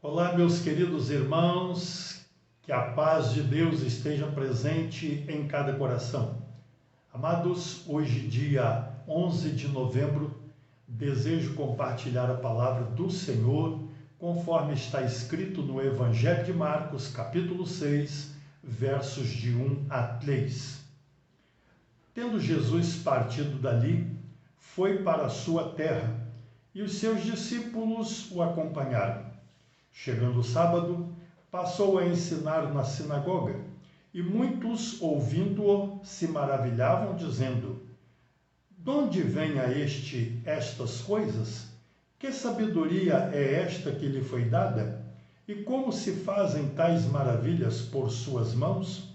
Olá, meus queridos irmãos, que a paz de Deus esteja presente em cada coração. Amados, hoje, dia 11 de novembro, desejo compartilhar a palavra do Senhor, conforme está escrito no Evangelho de Marcos, capítulo 6, versos de 1 a 3. Tendo Jesus partido dali, foi para a sua terra, e os seus discípulos o acompanharam. Chegando o sábado, passou a ensinar na sinagoga, e muitos, ouvindo-o, se maravilhavam, dizendo: de onde vem a este estas coisas? Que sabedoria é esta que lhe foi dada? E como se fazem tais maravilhas por suas mãos?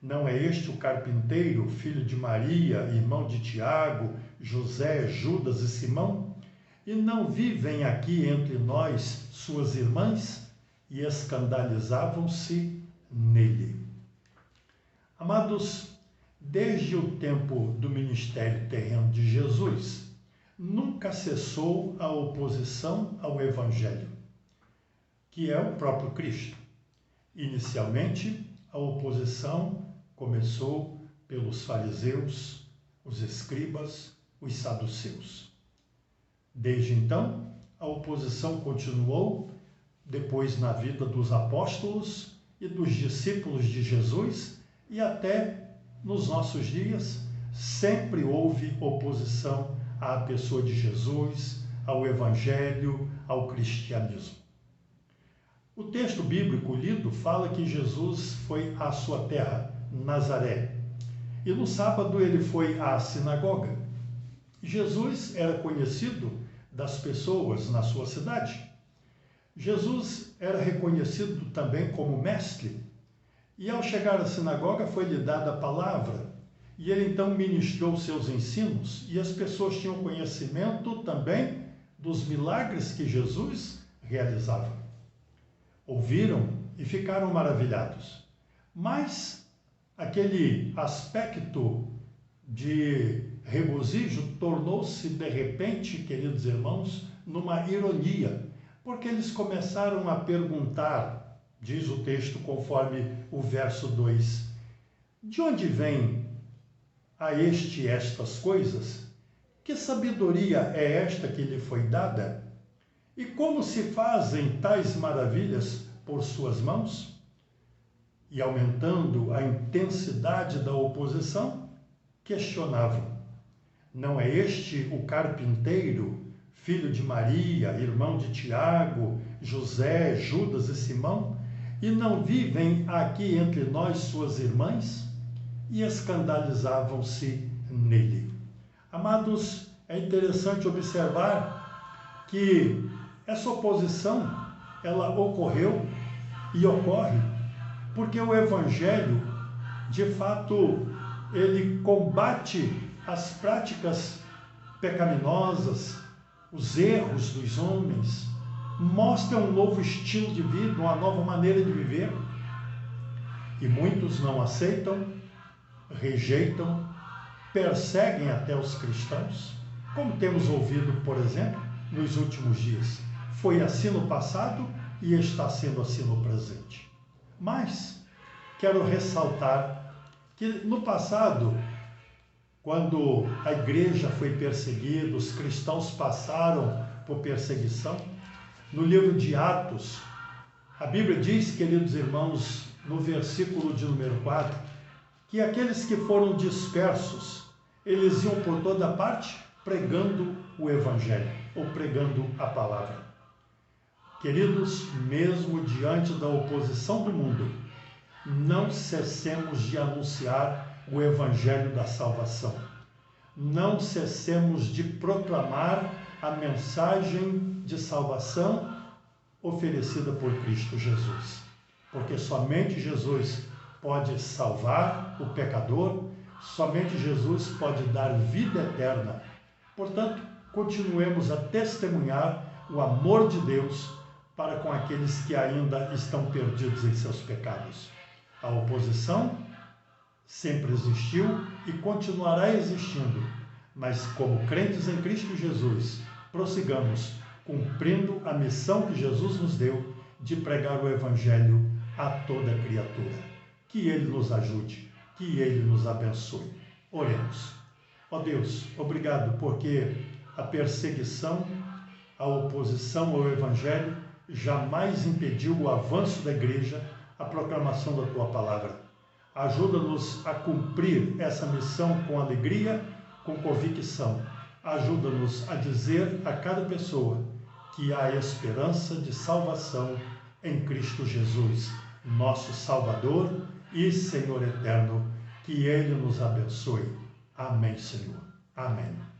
Não é este o carpinteiro, filho de Maria, irmão de Tiago, José, Judas e Simão? E não vivem aqui entre nós suas irmãs? E escandalizavam-se nele. Amados, desde o tempo do ministério terreno de Jesus, nunca cessou a oposição ao Evangelho, que é o próprio Cristo. Inicialmente, a oposição começou pelos fariseus, os escribas, os saduceus. Desde então, a oposição continuou, depois na vida dos apóstolos e dos discípulos de Jesus, e até nos nossos dias, sempre houve oposição à pessoa de Jesus, ao Evangelho, ao cristianismo. O texto bíblico lido fala que Jesus foi à sua terra, Nazaré, e no sábado ele foi à sinagoga. Jesus era conhecido das pessoas na sua cidade. Jesus era reconhecido também como mestre, e ao chegar à sinagoga foi-lhe dada a palavra, e ele então ministrou seus ensinos, e as pessoas tinham conhecimento também dos milagres que Jesus realizava. Ouviram e ficaram maravilhados, mas aquele aspecto de regozijo tornou-se de repente, queridos irmãos, numa ironia, porque eles começaram a perguntar, diz o texto conforme o verso 2, de onde vem a este estas coisas? Que sabedoria é esta que lhe foi dada? E como se fazem tais maravilhas por suas mãos? E aumentando a intensidade da oposição, questionavam: não é este o carpinteiro, filho de Maria, irmão de Tiago, José, Judas e Simão? E não vivem aqui entre nós suas irmãs? E escandalizavam-se nele. Amados, é interessante observar que essa oposição, ela ocorreu e ocorre porque o Evangelho, de fato, ele combate as práticas pecaminosas, os erros dos homens, mostra um novo estilo de vida, uma nova maneira de viver. E muitos não aceitam, rejeitam, perseguem até os cristãos, como temos ouvido, por exemplo, nos últimos dias. Foi assim no passado e está sendo assim no presente. Mas quero ressaltar que no passado, quando a igreja foi perseguida, os cristãos passaram por perseguição, no livro de Atos, a Bíblia diz, queridos irmãos, no versículo de número 4, que aqueles que foram dispersos, eles iam por toda parte pregando o Evangelho, ou pregando a palavra. Queridos, mesmo diante da oposição do mundo, não cessemos de anunciar o Evangelho da salvação. Não cessemos de proclamar a mensagem de salvação oferecida por Cristo Jesus. Porque somente Jesus pode salvar o pecador, somente Jesus pode dar vida eterna. Portanto, continuemos a testemunhar o amor de Deus para com aqueles que ainda estão perdidos em seus pecados. A oposição sempre existiu e continuará existindo, mas como crentes em Cristo Jesus, prossigamos cumprindo a missão que Jesus nos deu de pregar o Evangelho a toda criatura. Que Ele nos ajude, que Ele nos abençoe. Oremos. Ó Deus, obrigado porque a perseguição, a oposição ao Evangelho jamais impediu o avanço da Igreja, a proclamação da Tua Palavra. Ajuda-nos a cumprir essa missão com alegria, com convicção. Ajuda-nos a dizer a cada pessoa que há esperança de salvação em Cristo Jesus, nosso Salvador e Senhor eterno. Que Ele nos abençoe. Amém, Senhor. Amém.